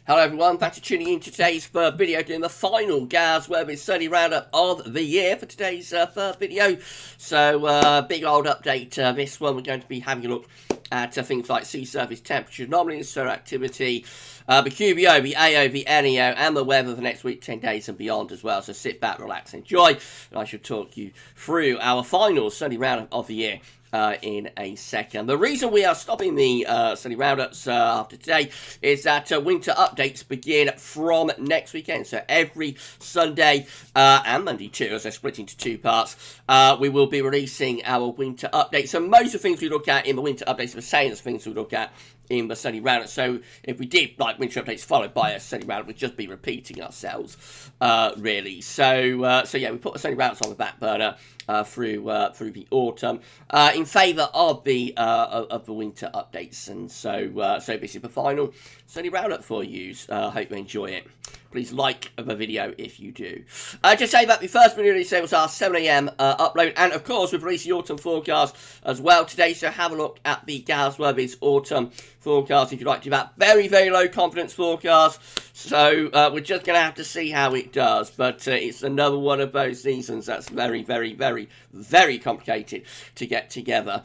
Hello everyone, thanks for tuning in to today's third video, doing the final GavsWeatherVids Sunday Roundup of the year for today's third video. So, big old update. This one we're going to be having a look at things like sea surface temperature, anomalies, solar activity, the QBO, the AO, the NEO, and the weather for the next week, 10 days and beyond as well. So sit back, relax, enjoy, and I shall talk you through our final Sunday Roundup of the year in a second. The reason we are stopping the Sunday Roundups after today is that winter updates begin from next weekend. So every Sunday and Monday too, as they're split into two parts, we will be releasing our winter updates. So most of the things we look at in the winter updates are the same as things we look at in the Sunday Roundup. So if we did like winter updates followed by a Sunday Roundup, we'd just be repeating ourselves, really. So yeah, we put the Sunday Roundups on the back burner through the autumn in favour of the winter updates, and so this is the final Sunday Roundup for you. Hope you enjoy it. Please like the video if you do. Just say that the first video release was our 7 AM upload, and of course we've released the autumn forecast as well today, so have a look at the GavsWeatherVids autumn forecast if you'd like to do that. Very, very low confidence forecast, so we're just going to have to see how it does, but it's another one of those seasons that's very, very, very, very complicated to get together.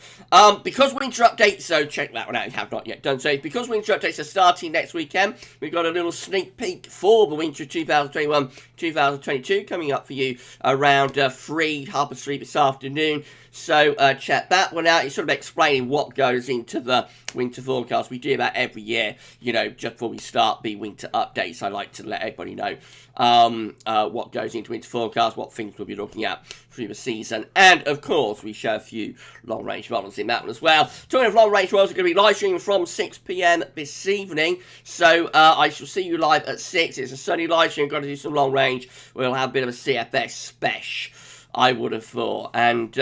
Because winter updates, so check that one out if you have not yet done so, because winter updates are starting next weekend, we've got a little sneak peek for the winter 2021-2022 coming up for you around 3:30 this afternoon. So check that one out. It's sort of explaining what goes into the winter forecast. We do that every year, you know, just before we start the winter updates. I like to let everybody know what goes into winter forecast, what things we'll be looking at through the season. And, of course, we show a few long-range models in that one as well. Talking of long-range models, are going to be live streaming from 6 PM this evening. So I shall see you live at 6. It's a sunny live stream. Got to do some long-range. We'll have a bit of a CFS special, I would have thought. And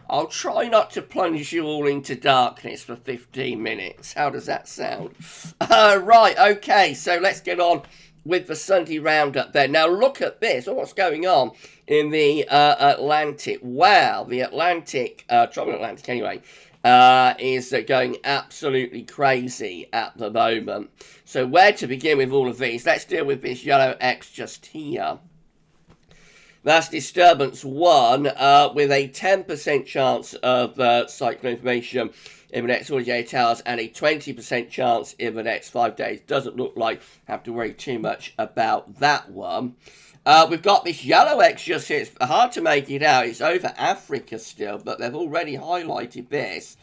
I'll try not to plunge you all into darkness for 15 minutes. How does that sound? Right, okay, so let's get on with the Sunday Roundup then. Now look at this. What's going on in the Atlantic? Well, the Atlantic, tropical Atlantic anyway, is going absolutely crazy at the moment. So where to begin with all of these? Let's deal with this yellow X just here. That's disturbance 1 with a 10% chance of cyclone formation in the next 48 hours and a 20% chance in the next 5 days. Doesn't look like I have to worry too much about that one. We've got this yellow X just here. It's hard to make it out. It's over Africa still, but they've already highlighted this.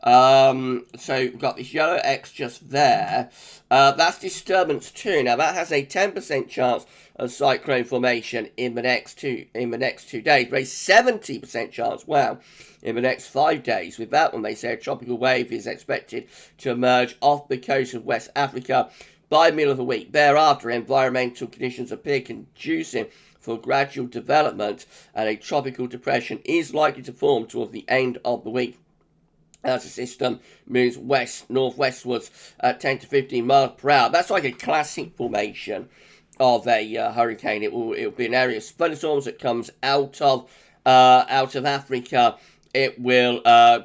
So we've got this yellow X just there. That's disturbance 2. Now that has a 10% chance of cyclone formation in the next 2 days, but a 70% chance, wow, in the next 5 days. With that one, they say a tropical wave is expected to emerge off the coast of West Africa by the middle of the week. Thereafter, environmental conditions appear conducive for gradual development, and a tropical depression is likely to form towards the end of the week as the system moves northwestwards at 10 to 15 miles per hour. That's like a classic formation of a hurricane. It will be an area of thunderstorms that comes out of Africa. It will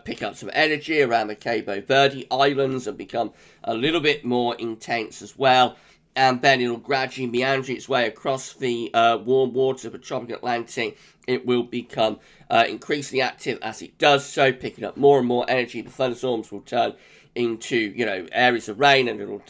pick up some energy around the Cabo Verde Islands and become a little bit more intense as well. And then it'll gradually meander its way across the warm waters of the tropical Atlantic. It will become increasingly active as it does so, picking up more and more energy. The thunderstorms will turn into, you know, areas of rain, and it'll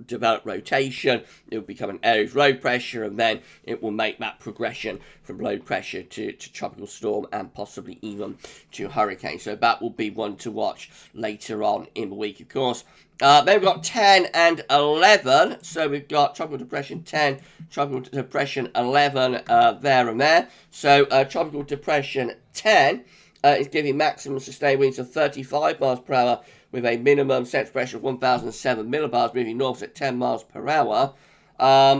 develop rotation. It will become an area of low pressure, and then it will make that progression from low pressure to tropical storm and possibly even to hurricane. So that will be one to watch later on in the week, of course. Then we've got 10 and 11. So we've got Tropical Depression 10, Tropical Depression 11 there and there. So Tropical Depression 10 is giving maximum sustained winds of 35 miles per hour with a minimum central pressure of 1,007 millibars, moving north at 10 miles per hour.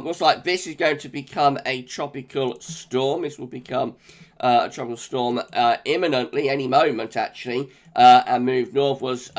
Looks like this is going to become a tropical storm. This will become a tropical storm imminently, any moment actually, and move northwards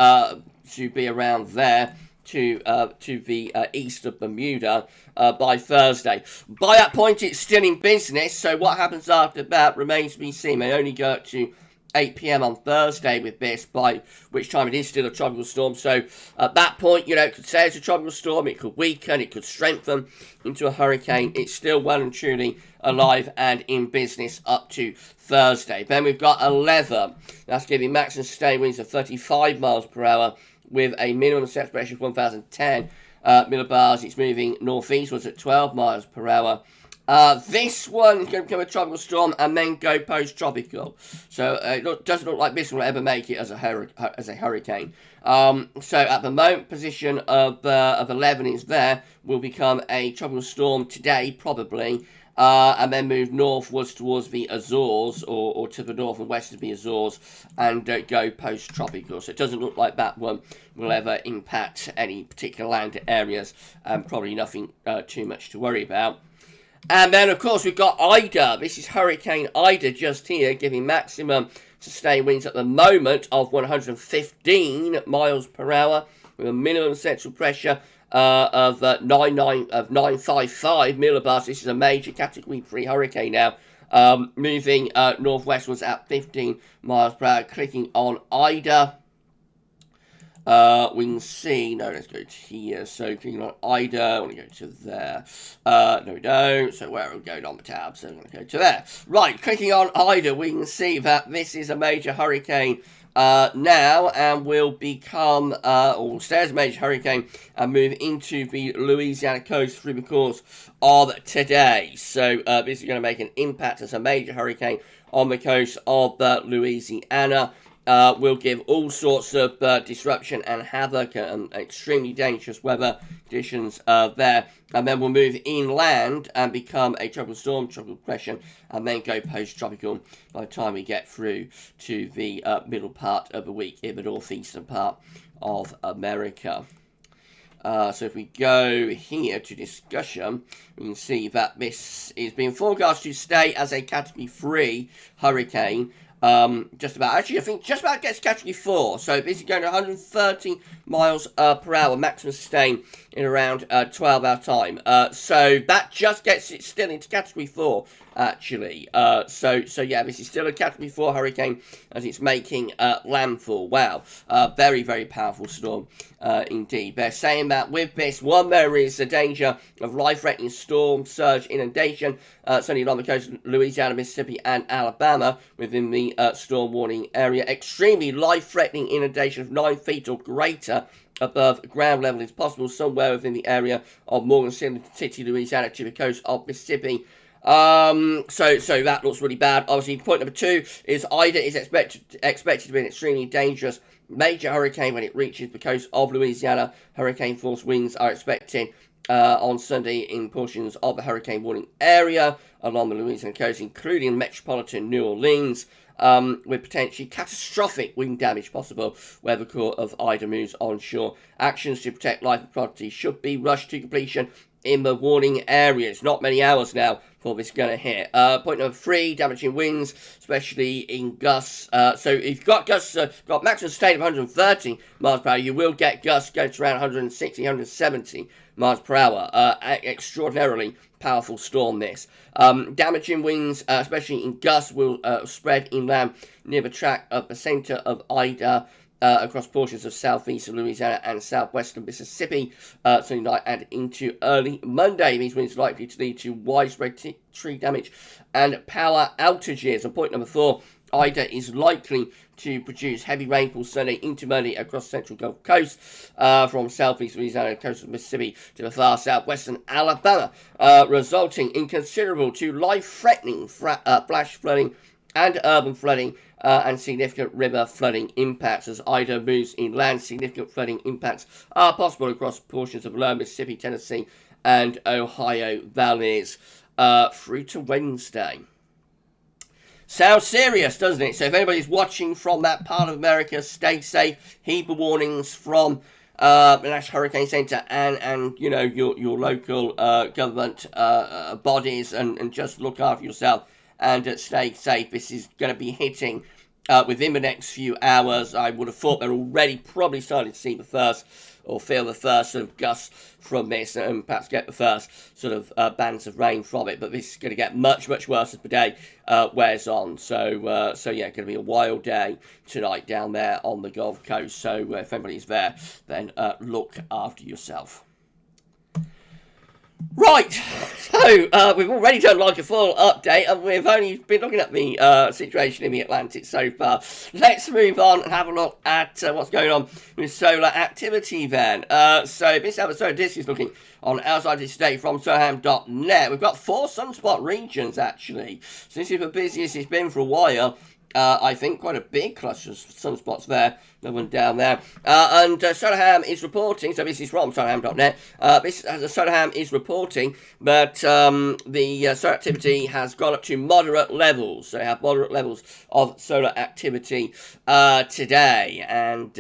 to be around there to the east of Bermuda by Thursday. By that point, it's still in business, so what happens after that remains to be seen. They only go up to 8 p.m. on Thursday with this, by which time it is still a tropical storm. So at that point, it could stay as a tropical storm, it could weaken, it could strengthen into a hurricane. It's still well and truly alive and in business up to Thursday. Then we've got 11. That's giving maximum sustained winds of 35 miles per hour with a minimum set pressure of 1,010 millibars. It's moving northeastwards at 12 miles per hour. This one is going to become a tropical storm and then go post-tropical. So it doesn't look like this will ever make it as a hurricane. So at the moment, position of 11 is there. Will become a tropical storm today, probably. And then move northwards towards the Azores, or to the north and west of the Azores, and go post-tropical. So it doesn't look like that one will ever impact any particular land areas, and probably nothing too much to worry about. And then, of course, we've got Ida. This is Hurricane Ida just here, giving maximum sustained winds at the moment of 115 miles per hour, with a minimum central pressure of 955 millibars. This is a major Category 3 hurricane now, moving northwestwards at 15 miles per hour. Clicking on Ida, we can see, no, let's go to here. So clicking on Ida, I want to go to there. No, we don't. So where are we going on the tab? So I'm going to go to there. Right, clicking on Ida, we can see that this is a major hurricane now, and will become, or stay as a major hurricane and move into the Louisiana coast through the course of today. So this is going to make an impact as a major hurricane on the coast of Louisiana. Will give all sorts of disruption and havoc and extremely dangerous weather conditions there. And then we'll move inland and become a tropical storm, tropical depression, and then go post-tropical by the time we get through to the middle part of the week in the northeastern part of America. So if we go here to discussion, we can see that this is being forecast to stay as a Category 3 hurricane. Just about, actually I think just about gets Category 4, so this is going to 130 miles per hour, maximum sustained in around 12 hour time. So that just gets it still into Category 4, actually. So yeah, this is still a Category 4 hurricane as it's making landfall. Wow, very, very powerful storm indeed. They're saying that with this one, there is a danger of life-threatening storm surge inundation, certainly along the coast of Louisiana, Mississippi, and Alabama within the storm warning area. Extremely life-threatening inundation of 9 feet or greater above ground level is possible somewhere within the area of Morgan City, Louisiana, to the coast of Mississippi. So that looks really bad. Obviously, point number 2 is Ida is expected to be an extremely dangerous major hurricane when it reaches the coast of Louisiana. Hurricane force winds are expected on Sunday in portions of the hurricane warning area along the Louisiana coast, including metropolitan New Orleans, with potentially catastrophic wind damage possible where the core of Ida moves onshore. Actions to protect life and property should be rushed to completion in the warning areas. Not many hours now before this is going to hit. Point number 3, damaging winds, especially in gusts. So if you've got gusts, got maximum sustained of 130 miles per hour, you will get gusts going to around 160, 170 miles per hour. Extraordinarily powerful storm this. Damaging winds, especially in gusts, will spread inland near the track of the center of Ida, across portions of southeastern Louisiana and southwestern Mississippi tonight and into early Monday. These winds are likely to lead to widespread tree damage and power outages. And point number 4, Ida is likely to produce heavy rainfall Sunday into Monday across the central Gulf Coast, from southeast Louisiana and coast of Mississippi to the far southwestern Alabama, resulting in considerable to life-threatening flash flooding and urban flooding, and significant river flooding impacts. As Ida moves inland, significant flooding impacts are possible across portions of lower Mississippi, Tennessee, and Ohio valleys through to Wednesday. Sounds serious, doesn't it? So if anybody's watching from that part of America, stay safe. Heed the warnings from the National Hurricane Center and you know, your local government bodies, and just look after yourself and stay safe. This is going to be hitting within the next few hours. I would have thought they're already probably starting to see the first, or feel the first sort of gusts from this, and perhaps get the first sort of bands of rain from it. But this is going to get much, much worse as the day wears on. So yeah, going to be a wild day tonight down there on the Gulf Coast. So if anybody's there, then look after yourself. Right, so we've already done like a full update, and we've only been looking at the situation in the Atlantic so far. Let's move on and have a look at what's going on with solar activity then. So this episode, this is looking on outside this today from soham.net. We've got 4 sunspot regions actually. So this is the busiest it's been for a while. I think quite a big cluster of sunspots there. No one down there. And Soham is reporting, so this is from Soham.net, Soham is reporting that the solar activity has gone up to moderate levels. So they have moderate levels of solar activity today. And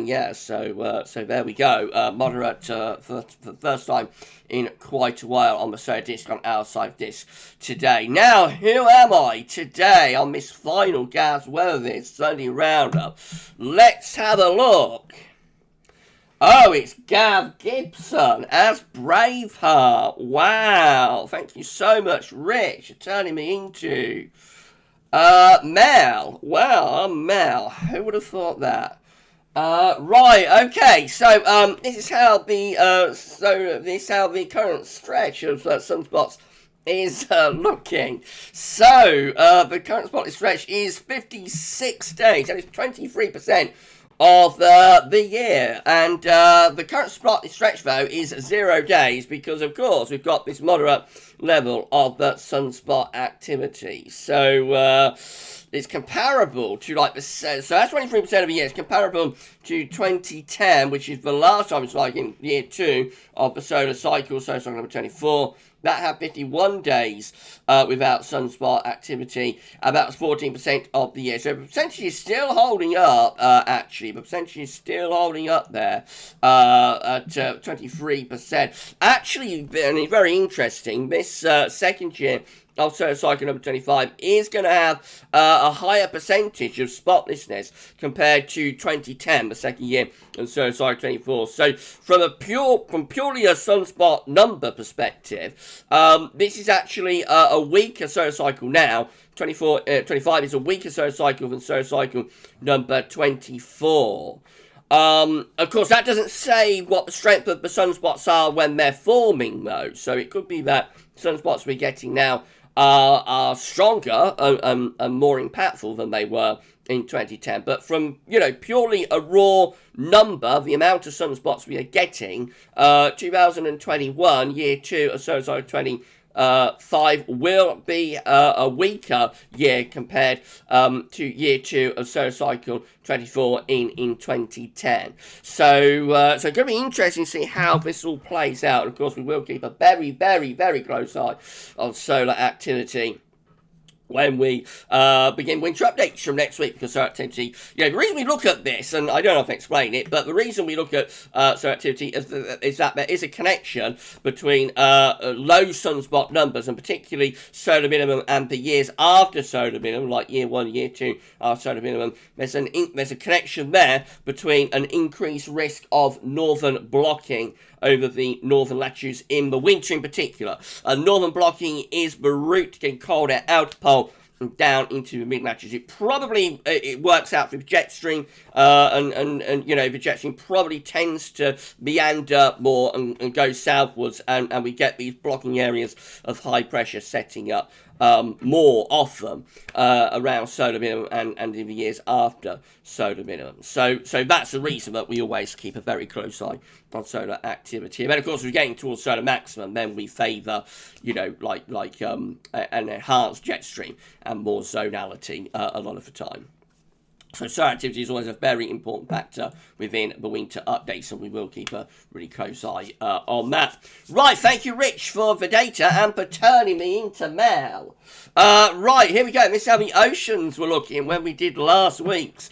yeah, so there we go. Moderate for the first time in quite a while on the solar disk, on our side of this today. Now, who am I today on this final GavsWeatherVids Sunday Roundup? Let's have a look. Oh, it's Gav Gibson as Braveheart. Wow. Thank you so much, Rich, for turning me into Mel. Wow, I'm Mel. Who would have thought that? Right, okay, so this is how the current stretch of sunspots is looking. So the current spotted stretch is 56 days, that is 23% of the year, and the current spotted stretch though is 0 days, because of course we've got this moderate level of the sunspot activity. So it's comparable to like the, so that's 23% of the year. It's comparable to 2010, which is the last time it's like in year 2 of the solar cycle, solar cycle number 24. That had 51 days without sunspot activity, about 14% of the year. So the percentage is still holding up, actually. The percentage is still holding up there at 23%. Actually, very interesting, this second year of solar cycle number 25 is going to have a higher percentage of spotlessness compared to 2010, the second year of solar cycle 24. So from purely a sunspot number perspective, this is actually a weaker solar cycle now. 25 is a weaker solar cycle than solar cycle number 24. Of course, that doesn't say what the strength of the sunspots are when they're forming, though. So it could be that sunspots we're getting now are stronger and more impactful than they were in 2010. But from, purely a raw number, the amount of sunspots we are getting, 2021, year 2 of solar cycle 25 will be a weaker year compared to year 2 of solar cycle 24 in 2010. So it's going to be interesting to see how this all plays out. And of course, we will keep a very, very, very close eye on solar activity when we begin winter updates from next week, because solar activity, the reason we look at this, and I don't know if I explain it, but the reason we look at solar activity is that there is a connection between low sunspot numbers, and particularly solar minimum, and the years after solar minimum, like year 1, year 2 after solar minimum. There's a connection there between an increased risk of northern blocking over the northern latitudes in the winter in particular. Northern blocking is the route to getting cold air out of pole and down into the mid latitudes. It works out through the jet stream, and the jet stream probably tends to meander more and go southwards, and we get these blocking areas of high pressure setting up more often around solar minimum and in the years after solar minimum. So that's the reason that we always keep a very close eye on solar activity. And then, of course, if we're getting towards solar maximum, then we favour, an enhanced jet stream and more zonality a lot of the time. So solar activity is always a very important factor within the winter updates, and we will keep a really close eye on that. Right, thank you, Rich, for the data and for turning me into Mel. Right, here we go. This is how the oceans were looking when we did last week's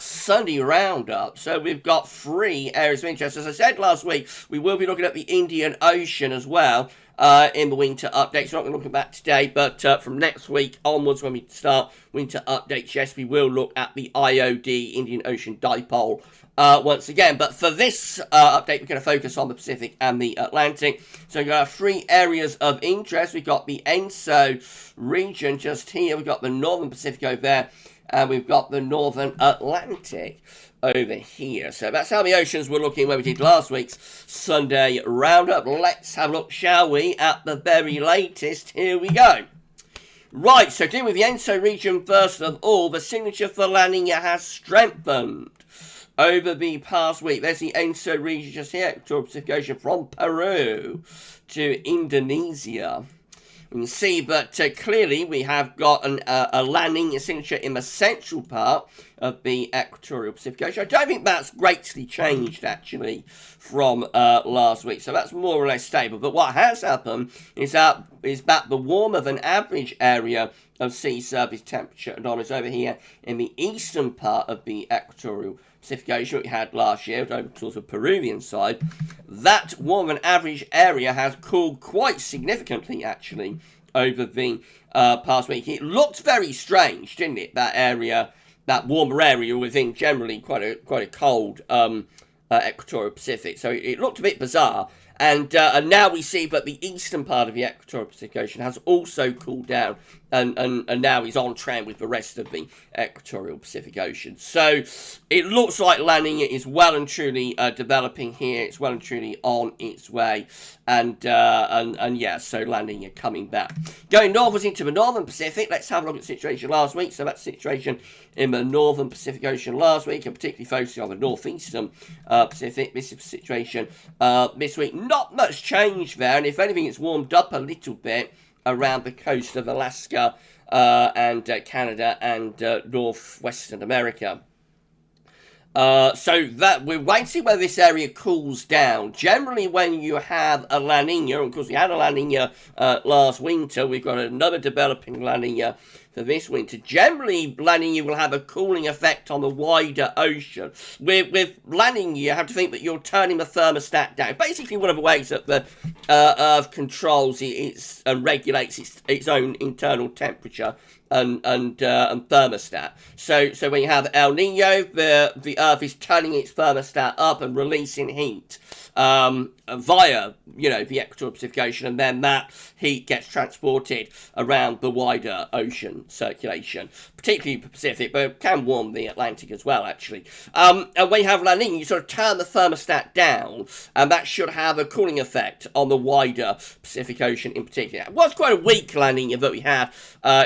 Sunday Roundup. So we've got 3 areas of interest. As I said last week, we will be looking at the Indian Ocean as well. in the winter updates. We're not going to look at that today, but from next week onwards, when we start winter updates, yes, we will look at the IOD, Indian Ocean Dipole, once again. But for this update, we're going to focus on the Pacific and the Atlantic. So we've got 3 areas of interest. We've got the ENSO region just here. We've got the Northern Pacific over there, and we've got the Northern Atlantic over here. So that's how the oceans were looking when we did last week's Sunday Roundup. Let's have a look, shall we, at the very latest. Here we go. Right, so dealing with the ENSO region first of all, the signature for La Nina has strengthened over the past week. There's the ENSO region just here, equatorial Pacific Ocean from Peru to Indonesia. You can see that clearly we have got a La Nina signature in the central part of the equatorial Pacific Ocean. I don't think that's greatly changed, actually, from last week. So that's more or less stable. But what has happened is that the warmer than average area of sea surface temperature anomalies over here in the eastern part of the equatorial Pacific Ocean we had last year, over towards the Peruvian side, that warmer than average area has cooled quite significantly, actually, over the past week. It looked very strange, didn't it? That area, that warmer area within generally quite a cold equatorial Pacific. So it looked a bit bizarre. And now we see that the eastern part of the equatorial Pacific Ocean has also cooled down and now is on trend with the rest of the equatorial Pacific Ocean. So it looks like La Nina is well and truly developing here. It's well and truly on its way. And yeah, so La Nina coming back. Going northwards into the northern Pacific, let's have a look at the situation last week. So that's the situation in the northern Pacific Ocean last week, and particularly focusing on the northeastern Pacific. This is the situation this week. Not much change there, and if anything, it's warmed up a little bit around the coast of Alaska and Canada and northwestern America. So that we're waiting to see whether this area cools down. Generally, when you have a La Nina, and of course we had a La Nina last winter, we've got another developing La Nina for this winter. Generally, La Nina will have a cooling effect on the wider ocean. With La Nina, you have to think that you're turning the thermostat down. Basically, one of the ways that the Earth controls and regulates its own internal temperature and thermostat. So when you have El Nino, the Earth is turning its thermostat up and releasing heat via, the equatorial Pacific Ocean, and then that heat gets transported around the wider ocean circulation, particularly the Pacific, but it can warm the Atlantic as well, actually. And when you have La Nina, you sort of turn the thermostat down, and that should have a cooling effect on the wider Pacific Ocean in particular. It was quite a weak La Nina that we had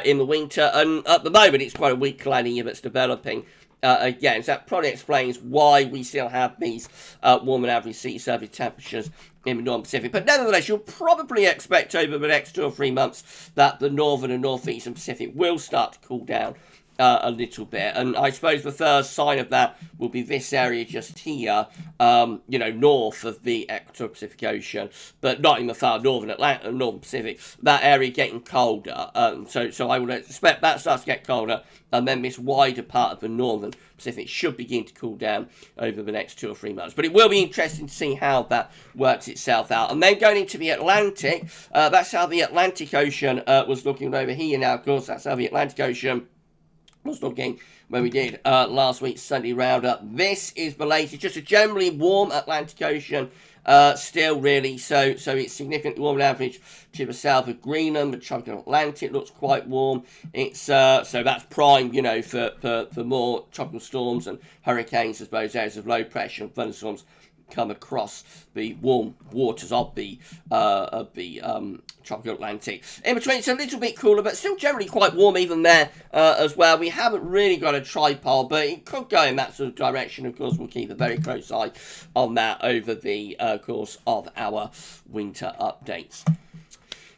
in the winter, and at the moment it's quite a weak La Nina that's developing again. So that probably explains why we still have these warm and average sea surface temperatures in the Northern Pacific. But nevertheless, you'll probably expect over the next 2 or 3 months that the Northern and Northeastern Pacific will start to cool down a little bit. And I suppose the first sign of that will be this area just here, north of the equatorial Pacific Ocean, but not in the far northern Pacific. That area getting colder. So I would expect that starts to get colder, and then this wider part of the Northern Pacific should begin to cool down over the next 2 or 3 months. But it will be interesting to see how that works itself out. And then going into the Atlantic, that's how the Atlantic Ocean was looking over here now. Of course, that's how the Atlantic Ocean was looking when we did last week's Sunday Roundup. This is the latest, just a generally warm Atlantic Ocean still, really. So it's significantly warmer than average to the south of Greenland. The tropical Atlantic looks quite warm. It's so that's prime, for more tropical storms and hurricanes, as those areas of low pressure and thunderstorms come across the warm waters of the tropical Atlantic. In between, it's a little bit cooler, but still generally quite warm even there as well. We haven't really got a tripole, but it could go in that sort of direction. Of course, we'll keep a very close eye on that over the course of our winter updates.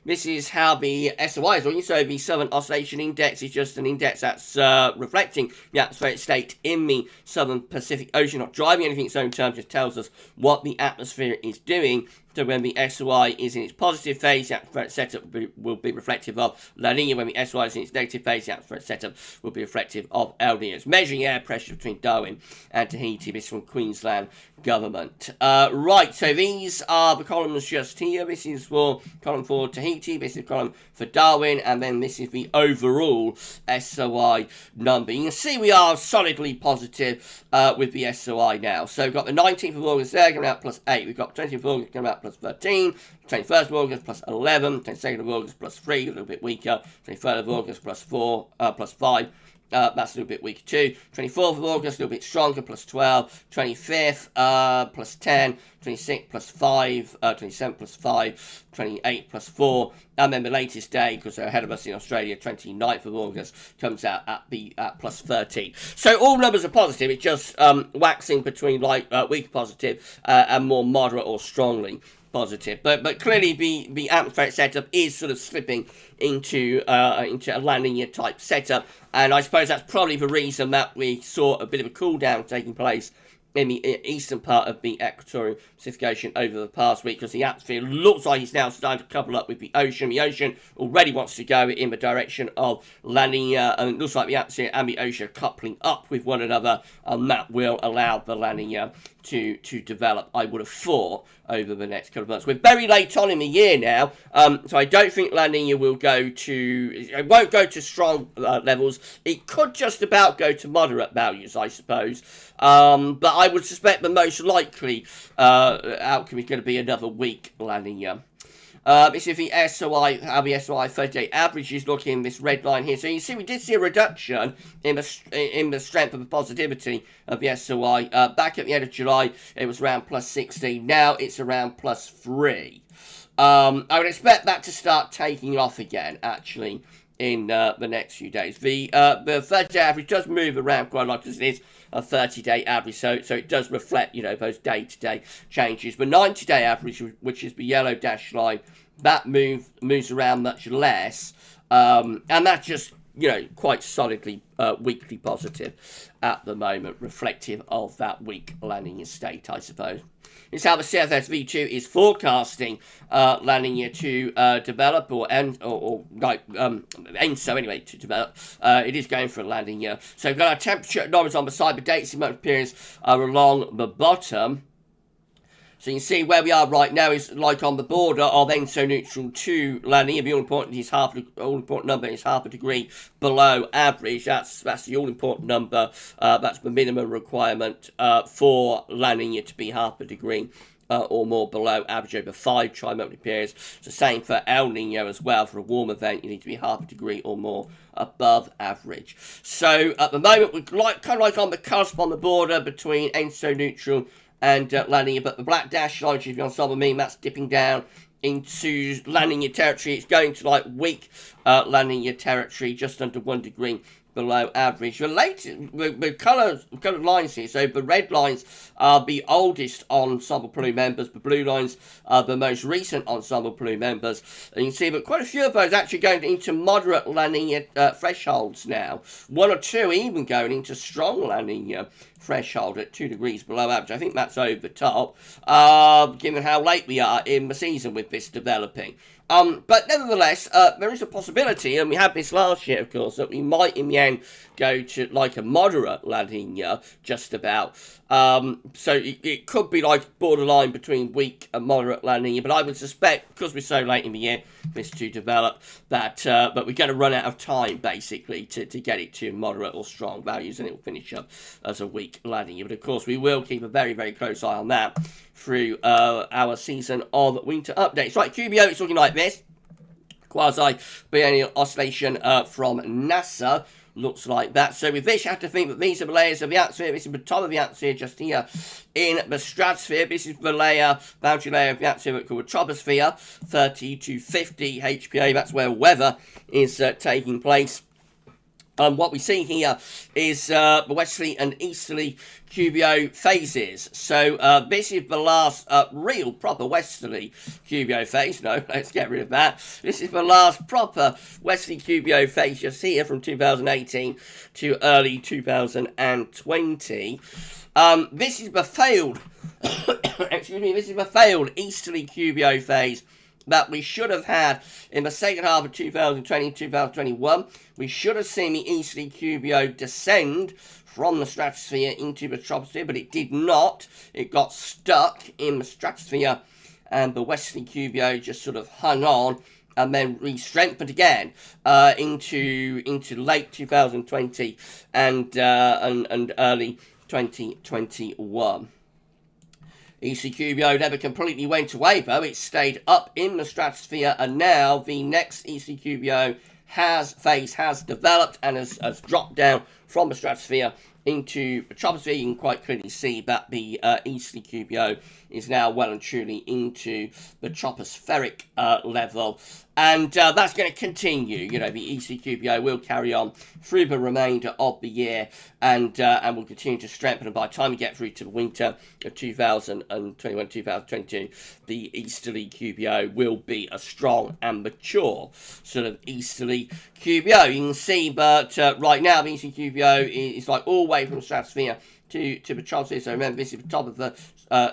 This is how the SOI is looking. So the Southern Oscillation Index is just an index that's reflecting the atmospheric state in the Southern Pacific Ocean, not driving anything in its own terms, just tells us what the atmosphere is doing So when the SOI is in its positive phase, the atmospheric setup will be reflective of La Nina. When the SOI is in its negative phase, the atmospheric setup will be reflective of El Nino. It's measuring air pressure between Darwin and Tahiti. This is from Queensland government. Right, so these are the columns just here. This is for column for Tahiti, this is column for Darwin, and then this is the overall SOI number. You can see we are solidly positive with the SOI now. So we've got the 19th of August there, going out plus 8. We've got 20th of August going out plus 13. 21st of August plus 11. 22nd of August plus 3, a little bit weaker. 23rd of August plus 4, plus 5. That's a little bit weaker too. 24th of August, a little bit stronger, plus 12. 25th, plus 10. 26th, plus 5. 27th, plus 5. 28th, plus 4. And then the latest day, because they're ahead of us in Australia, 29th of August, comes out at plus 13. So all numbers are positive. It's just waxing between weak positive and more moderate or strongly positive, but clearly the atmospheric setup is sort of slipping into a La Nina type setup, and I suppose that's probably the reason that we saw a bit of a cool down taking place in the eastern part of the equatorial Pacific Ocean over the past week, because the atmosphere looks like it's now starting to couple up with the ocean. The ocean already wants to go in the direction of La Nina, and it looks like the atmosphere and the ocean are coupling up with one another, and that will allow the La Nina to develop, I would have thought, over the next couple of months. We're very late on in the year now, so I don't think La Nina will it won't go to strong levels. It could just about go to moderate values, I suppose, but I would suspect the most likely outcome is going to be another weak La Nina. This is the SOI, how the SOI 30-day average is looking, this red line here. So you see we did see a reduction in the strength of the positivity of the SOI. Back at the end of July, it was around plus 16. Now it's around plus 3. I would expect that to start taking off again, actually, in the next few days. The 30-day average does move around quite a lot, because it is a 30-day average, so it does reflect, those day-to-day changes. The 90-day average, which is the yellow dashed line, that moves around much less, and that's just, quite solidly weekly positive at the moment, reflective of that weak La Nina state, I suppose. It's how the CFSV2 is forecasting La Nina to develop, or ENSO anyway, to develop. It is going for La Nina. So we've got our temperature anomalies on the side, but dates in month periods are along the bottom. So you can see where we are right now is like on the border of ENSO neutral to La Nina. The all-important number is half a degree below average. That's the all-important number. That's the minimum requirement for La Nina to be half a degree or more below average over 5 tri-monthly periods. It's the same for El Nino as well. For a warm event, you need to be half a degree or more above average. So at the moment, we're kind of like on the cusp, on the border between ENSO neutral and La Nina, but the black dash line, if you're on some mean, that's dipping down into La Nina territory. It's going to weak La Nina territory, just under 1 degree below average. The coloured lines here, so the red lines are the oldest ensemble plume members, the blue lines are the most recent ensemble plume members, and you can see that quite a few of those actually going into moderate La Nina thresholds now. 1 or 2 even going into strong La Nina threshold at 2 degrees below average. I think that's over the top, given how late we are in the season with this developing. But nevertheless, there is a possibility, and we had this last year, of course, that we might in the end go to a moderate La Nina, just about. So it could be borderline between weak and moderate La Nina, but I would suspect, because we're so late in the year, this to develop, that but we're going to run out of time, basically, to get it to moderate or strong values, and it will finish up as a weak La Nina. But of course, we will keep a very, very close eye on that through our season of winter updates. Right, QBO, it's looking like this. Quasi-biennial oscillation from NASA. Looks like that. So with this, you have to think that these are the layers of the atmosphere. This is the top of the atmosphere just here in the stratosphere. This is the boundary layer of the atmosphere called the troposphere, 30 to 50 HPA. That's where weather is taking place. What we see here is the westerly and easterly QBO phases. So this is the last real proper westerly QBO phase. No, let's get rid of that. This is the last proper westerly QBO phase just here from 2018 to early 2020. This is the failed, excuse me, this is the failed easterly QBO phase that we should have had in the second half of 2020-2021. We should have seen the easterly QBO descend from the stratosphere into the troposphere, but it did not. It got stuck in the stratosphere, and the westerly QBO just sort of hung on and then re-strengthened again into late 2020 and early 2021. ECQBO never completely went away, though. It stayed up in the stratosphere, and now the next ECQBO phase has developed and has dropped down from the stratosphere into the troposphere. You can quite clearly see that the ECQBO is now well and truly into the tropospheric level. And that's going to continue. You know, the ECQBO will carry on through the remainder of the year and will continue to strengthen. And by the time we get through to the winter of 2021-2022, the easterly QBO will be a strong and mature sort of easterly QBO. You can see that right now the ECQBO is like all the way from the stratosphere to the troposphere. So remember, this is the top of the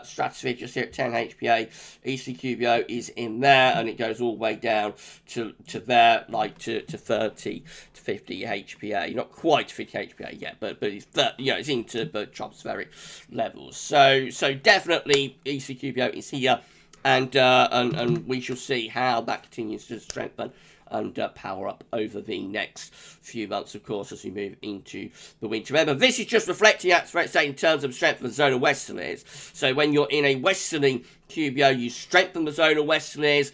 stratosphere just here at 10 HPA. ECQBO is in there, and it goes all the way down to there, like to 30 to 50 HPA. Not quite 50 HPA yet, but it's it's into the tropospheric levels. So definitely ECQBO is here, and we shall see how that continues to strengthen and power up over the next few months, of course, as we move into the winter. Remember, this is just reflecting atmospheric state in terms of strength of the zonal westerlies. So when you're in a westerly QBO, you strengthen the zonal westerlies.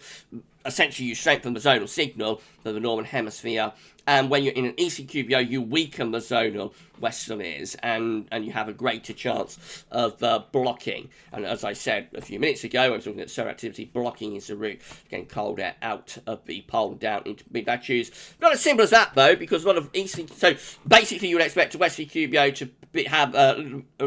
Essentially, you strengthen the zonal signal for the northern hemisphere. And when you're in an ECQBO, you weaken the zonal westerlies, and you have a greater chance of blocking. And as I said a few minutes ago, I was looking at solar activity, blocking is the route getting cold air out of the pole down into mid-latitudes. Not as simple as that, though, because a lot of easterly... So basically, you would expect a westerly QBO to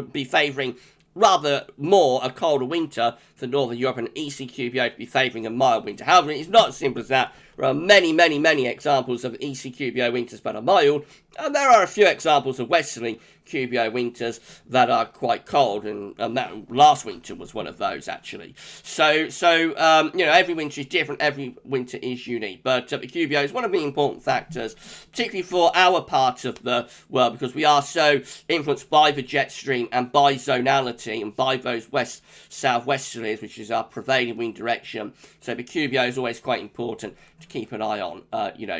be favouring rather more a colder winter for Northern Europe, and ECQBO to be favouring a mild winter. However, it's not as simple as that. There are many, many, many examples of ECQBO winters that are mild, and there are a few examples of westerly QBO winters that are quite cold, and that last winter was one of those, actually. So every winter is different, every winter is unique, but the QBO is one of the important factors, particularly for our part of the world, because we are so influenced by the jet stream and by zonality and by those west-southwesterlies, which is our prevailing wind direction. So the QBO is always quite important to keep an eye on,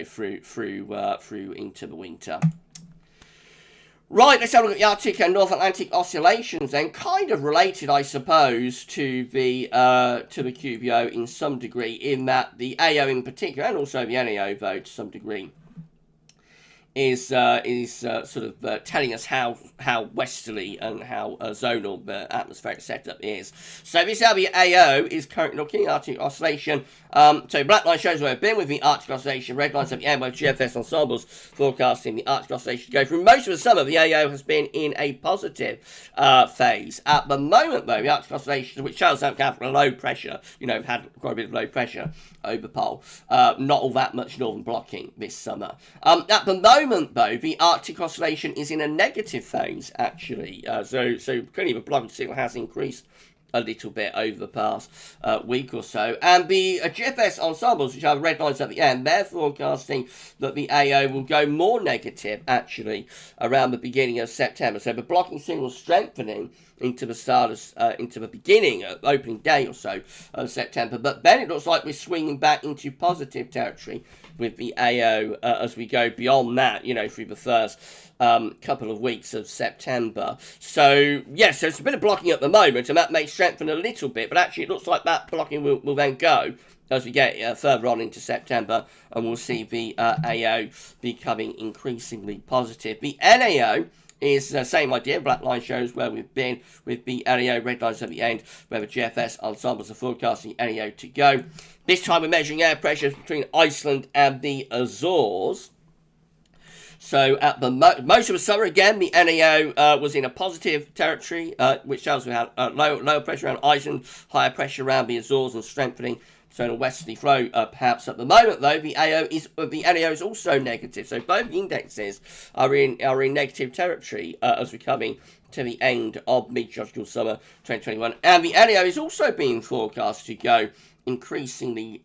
through into the winter. Right, let's have a look at the Arctic and North Atlantic oscillations then. Kind of related, I suppose, to the QBO in some degree, in that the AO in particular, and also the NAO, though, to some degree, is telling us how westerly and how zonal the atmospheric setup is. So this is how the AO is currently looking, Arctic oscillation. So black line shows where we've been with the Arctic oscillation, red lines at the end with GFS ensembles forecasting the Arctic oscillation to go through most of the summer. The AO has been in a positive phase. At the moment, though, the Arctic oscillation, which shows that we have low pressure, we've had quite a bit of low pressure over pole, not all that much northern blocking this summer. At the moment, though, the Arctic oscillation is in a negative phase, actually. So clearly the blocking signal has increased a little bit over the past week or so. And the GFS ensembles, which have red lines at the end, they're forecasting that the AO will go more negative, actually, around the beginning of September. So the blocking signal strengthening into the start of, into the beginning of opening day or so of September. But then it looks like we're swinging back into positive territory with the AO as we go beyond that, through the first couple of weeks of September. So, yes, so it's a bit of blocking at the moment, and that may strengthen a little bit, but actually it looks like that blocking will then go as we get further on into September, and we'll see the AO becoming increasingly positive. The NAO is the same idea. Black line shows where we've been with the NAO, red lines at the end, where the GFS ensembles are forecasting NAO to go. This time we're measuring air pressures between Iceland and the Azores. So at the most of the summer, again, the NAO was in a positive territory, which tells we had lower pressure around Iceland, higher pressure around the Azores, and strengthening zonal westerly flow. Perhaps at the moment, though, the NAO is also negative. So both indexes are in negative territory as we're coming to the end of mid-tropical summer 2021, and the NAO is also being forecast to go increasingly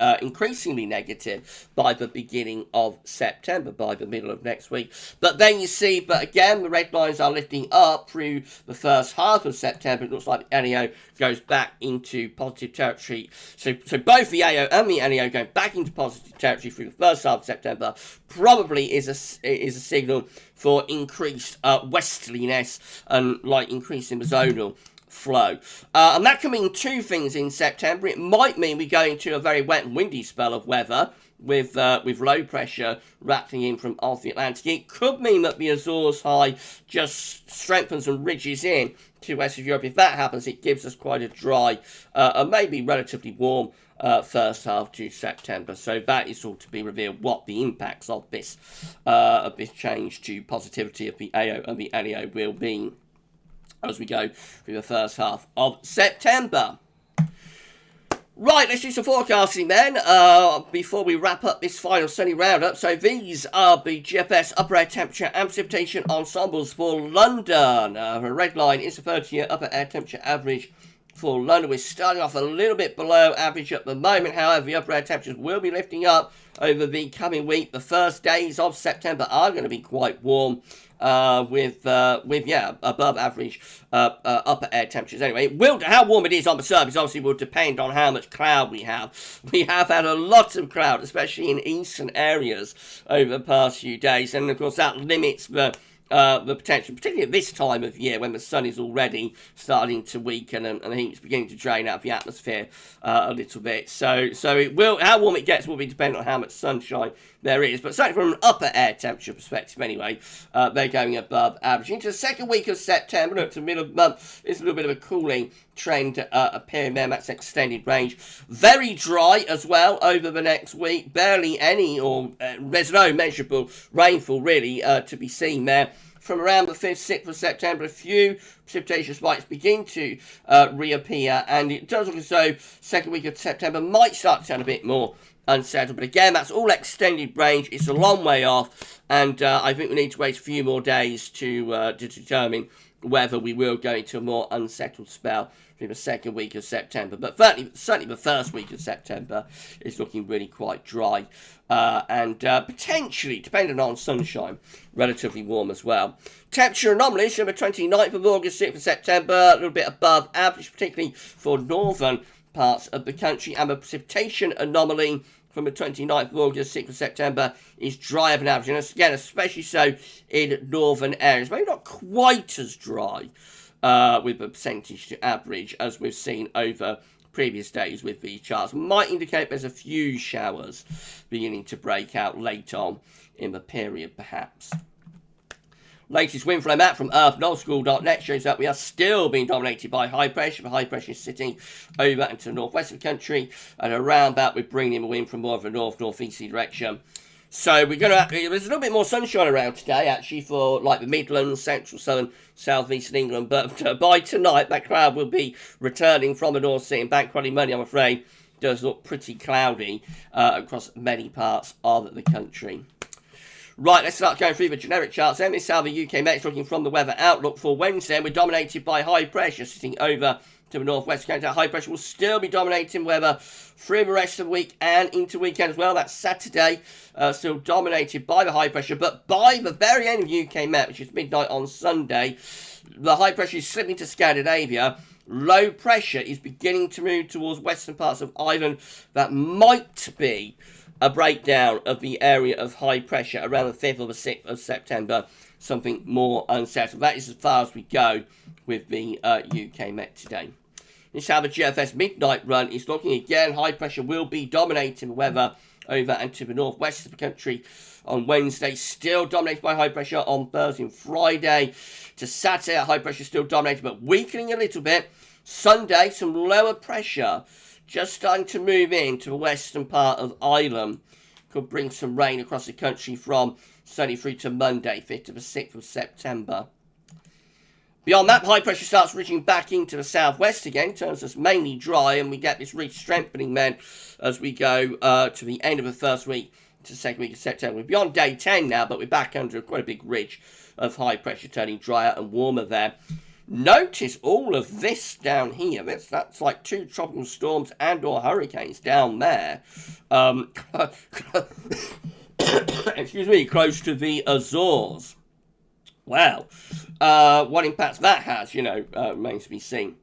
negative by the beginning of September, by the middle of next week. But then you see, but again, the red lines are lifting up through the first half of September. It looks like the NAO goes back into positive territory. So both the AO and the NAO going back into positive territory through the first half of September probably is a signal for increased westerliness and like increasing the zonal flow. And that can mean two things in September. It might mean we go into a very wet and windy spell of weather with low pressure rattling in from off the Atlantic. It could mean that the Azores high just strengthens and ridges in to west of Europe. If that happens, it gives us quite a dry and maybe relatively warm first half to September. So that is all to be revealed, what the impacts of this change to positivity of the AO and the NAO will be as we go through the first half of September. Right, let's do some forecasting then, before we wrap up this final sunny roundup. So these are the GFS upper air temperature and precipitation ensembles for London. The red line is the 30-year upper air temperature average for London. We're starting off a little bit below average at the moment. However, the upper air temperatures will be lifting up over the coming week. The first days of September are going to be quite warm, with above average upper air temperatures. Anyway, how warm it is on the surface obviously will depend on how much cloud we have. We have had a lot of cloud, especially in eastern areas over the past few days, and of course that limits the potential, particularly at this time of year when the sun is already starting to weaken and the heat's beginning to drain out of the atmosphere a little bit. So it will, how warm it gets will be dependent on how much sunshine there is. But certainly from an upper air temperature perspective anyway, they're going above average. Into the second week of September, up to the middle of the month, there's a little bit of a cooling trend appearing there. That's extended range. Very dry as well over the next week. Barely any, or there's no measurable rainfall really to be seen there. From around the 5th, 6th of September, a few precipitation spikes begin to reappear, and it does look as though second week of September might start to sound a bit more unsettled. But again, that's all extended range. It's a long way off, and I think we need to wait a few more days to determine whether we will go into a more unsettled spell through the second week of September. But certainly the first week of September is looking really quite dry, and potentially, depending on sunshine, relatively warm as well. Temperature anomalies from the 29th of August, 6th of September, a little bit above average, particularly for northern parts of the country, and the precipitation anomaly from the 29th of August, 6th of September is drier than average, and again, especially so in northern areas. Maybe not quite as dry with the percentage to average as we've seen over previous days with these charts. Might indicate there's a few showers beginning to break out late on in the period, perhaps. Latest wind flow map from earth-nullschool.net shows that we are still being dominated by high pressure. The high pressure is sitting over into the northwest of the country, and around that we're bringing in the wind from more of a north-northeasterly direction. So we're going to, there's a little bit more sunshine around today, actually, for like the Midlands, central, southern, southeastern England. But by tonight, that cloud will be returning from the North Sea, and Bank Holiday Monday, I'm afraid, does look pretty cloudy across many parts of the country. Right, let's start going through the generic charts then. This is how the UK Met's looking from the weather outlook for Wednesday. We're dominated by high pressure sitting over to the northwest. That high pressure will still be dominating weather through the rest of the week and into weekend as well. That's Saturday, still dominated by the high pressure. But by the very end of UK Met, which is midnight on Sunday, the high pressure is slipping to Scandinavia. Low pressure is beginning to move towards western parts of Ireland. That might be a breakdown of the area of high pressure around the 5th or the 6th of September, something more unsettled. That is as far as we go with the UK Met today. This is how the GFS midnight run is looking. Again, high pressure will be dominating the weather over and to the northwest of the country on Wednesday. Still dominated by high pressure on Thursday and Friday. To Saturday, high pressure still dominated but weakening a little bit. Sunday, some lower pressure just starting to move into the western part of Ireland, could bring some rain across the country from Sunday through to Monday, 5th to the 6th of September. Beyond that, high pressure starts reaching back into the southwest again, turns us mainly dry, and we get this ridge strengthening then as we go to the end of the first week to the second week of September. We're beyond day 10 now, but we're back under quite a big ridge of high pressure turning drier and warmer there. Notice all of this down here. That's like 2 tropical storms and or hurricanes down there. Excuse me, close to the Azores. Wow. What impact that has, remains to be seen.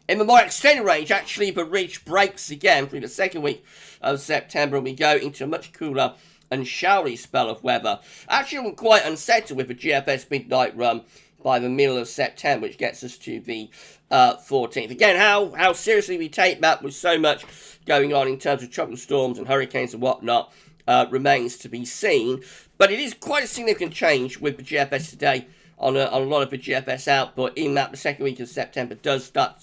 In the more extended range, actually, the ridge breaks again through the second week of September, and we go into a much cooler and showery spell of weather. Actually, I'm quite unsettled with the GFS midnight run by the middle of September, which gets us to the 14th. Again, how seriously we take that with so much going on in terms of tropical storms and hurricanes and whatnot remains to be seen. But it is quite a significant change with the GFS today on a lot of the GFS output, in that the second week of September does start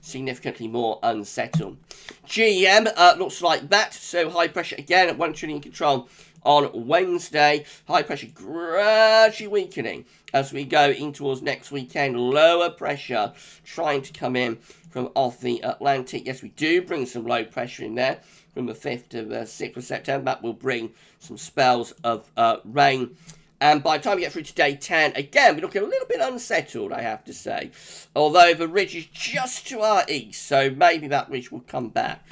significantly more unsettled. GEM looks like that, so high pressure again at 1 trillion control on Wednesday. High pressure gradually weakening as we go in towards next weekend. Lower pressure trying to come in from off the Atlantic. Yes, we do bring some low pressure in there from the 5th to the 6th of September. That will bring some spells of rain. And by the time we get through to day 10, again, we're looking a little bit unsettled, I have to say. Although the ridge is just to our east, so maybe that ridge will come back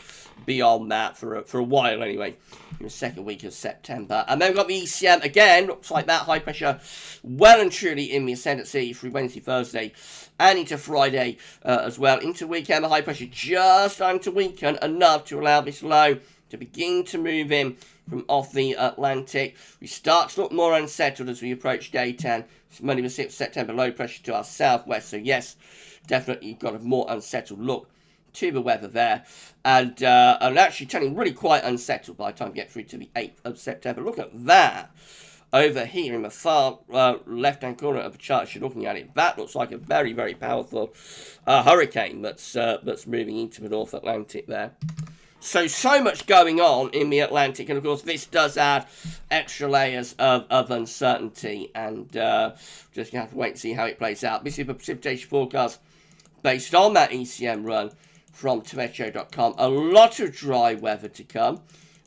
beyond that for a while anyway, in the second week of September. And then we've got the ECM again, looks like that high pressure well and truly in the ascendancy through Wednesday, Thursday, and into Friday as well. Into the weekend, the high pressure just starting to weaken enough to allow this low to begin to move in from off the Atlantic. We start to look more unsettled as we approach day 10. It's Monday the 6th of September, low pressure to our southwest. So yes, definitely got a more unsettled look to the weather there. And actually turning really quite unsettled by the time we get through to the 8th of September. Look at that over here in the far left-hand corner of the chart as you're looking at it. That looks like a very, very powerful hurricane that's moving into the North Atlantic there. So much going on in the Atlantic, and of course this does add extra layers of uncertainty, and just going to have to wait and see how it plays out. This is the precipitation forecast based on that ECM run from Tavecho.com. A lot of dry weather to come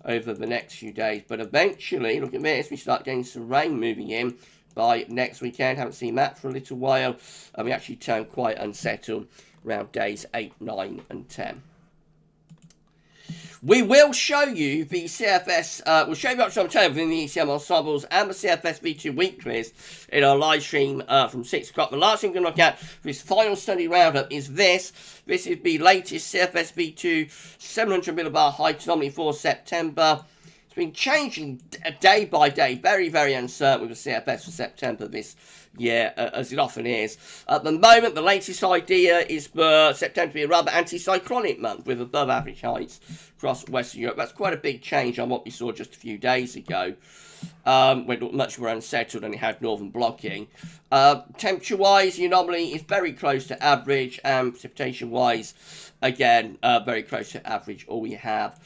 over the next few days, but eventually, look at this, we start getting some rain moving in by next weekend. Haven't seen that for a little while, and we actually turn quite unsettled around days 8, 9 and 10. We will show you the CFS, we'll show you what's on within the ECM ensembles and the CFS V2 weeklies in our live stream from 6 o'clock. The last thing we're going to look at for this final Sunday roundup is this. This is the latest CFS V2 700 millibar height anomaly for September. It's been changing day by day, very, very uncertain with the CFS for September this year, as it often is. At the moment, the latest idea is for September to be a rather anticyclonic month with above average heights across Western Europe. That's quite a big change on what we saw just a few days ago, when it looked much more unsettled and it had northern blocking. Temperature-wise, the anomaly is very close to average, and precipitation-wise, again, very close to average. All we have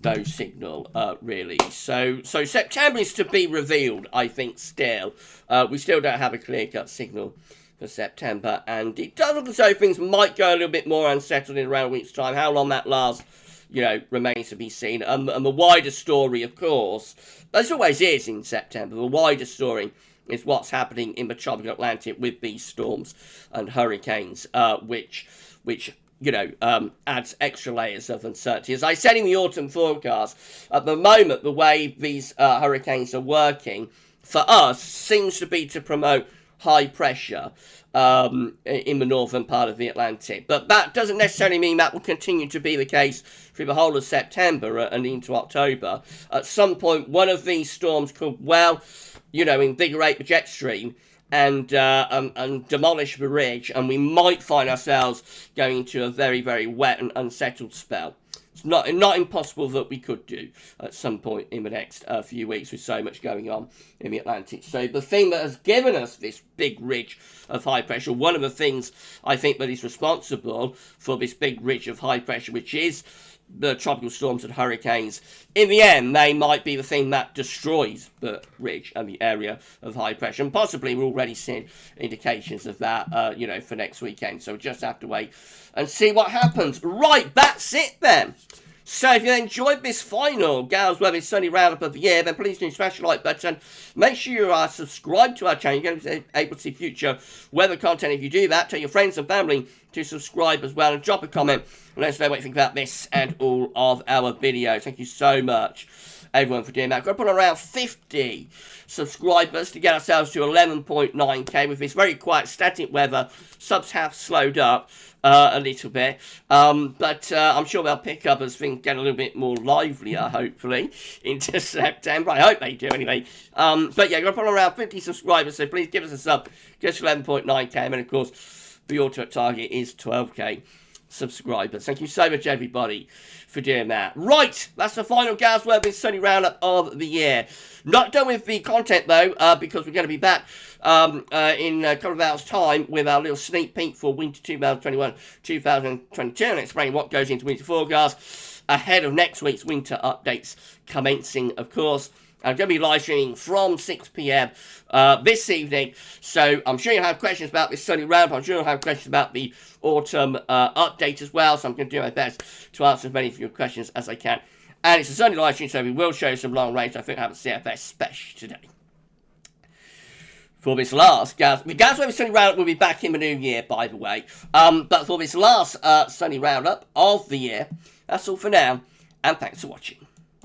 no signal, really. So September is to be revealed, I think, still. We still don't have a clear-cut signal for September, and it does look as though things might go a little bit more unsettled in around a week's time. How long that lasts, remains to be seen. And the wider story, of course, as always is in September, the wider story is what's happening in the tropical Atlantic with these storms and hurricanes, which adds extra layers of uncertainty. As I said in the autumn forecast, at the moment, the way these hurricanes are working, for us, seems to be to promote high pressure in the northern part of the Atlantic. But that doesn't necessarily mean that will continue to be the case through the whole of September and into October. At some point, one of these storms could, invigorate the jet stream and demolish the ridge, and we might find ourselves going into a very, very wet and unsettled spell. It's not impossible that we could do at some point in the next few weeks with so much going on in the Atlantic. So the thing that has given us this big ridge of high pressure, one of the things I think that is responsible for this big ridge of high pressure, which is the tropical storms and hurricanes. In the end, they might be the thing that destroys the ridge and the area of high pressure. And possibly we're already seeing indications of that, you know, for next weekend. So we'll just have to wait and see what happens. Right, that's it then. So if you enjoyed this final GavsWeatherVids Sunday Roundup of the year, then please do smash the like button. Make sure you are subscribed to our channel. You're going to be able to see future weather content if you do that. Tell your friends and family to subscribe as well, and drop a comment and let us know what you think about this and all of our videos. Thank you so much, everyone, for doing that. We're going to put around 50 subscribers to get ourselves to 11.9k with this very quiet static weather. Subs have slowed up a little bit, but I'm sure they'll pick up as things get a little bit more livelier, hopefully, into September. I hope they do, anyway. But yeah, we're going to put around 50 subscribers, so please give us a sub. Get to 11.9k, and of course, the ultimate target is 12k subscribers. Thank you so much, everybody, for doing that. Right, that's the final GavsWeatherVids Sunday Roundup of the year. Not done with the content, though, because we're going to be back in a couple of hours' time with our little sneak peek for winter 2021-2022 and explain what goes into winter forecast ahead of next week's winter updates commencing, of course. I'm going to be live streaming from 6 p.m. This evening, so I'm sure you'll have questions about this Sunday Roundup. I'm sure you'll have questions about the autumn update as well, so I'm going to do my best to answer as many of your questions as I can. And it's a Sunday live stream, so we will show some long range. I think I have a CFS special today. For this last GavsWeatherVids Sunday Roundup will be back in the new year, by the way. But for this last Sunday Roundup of the year, that's all for now, and thanks for watching.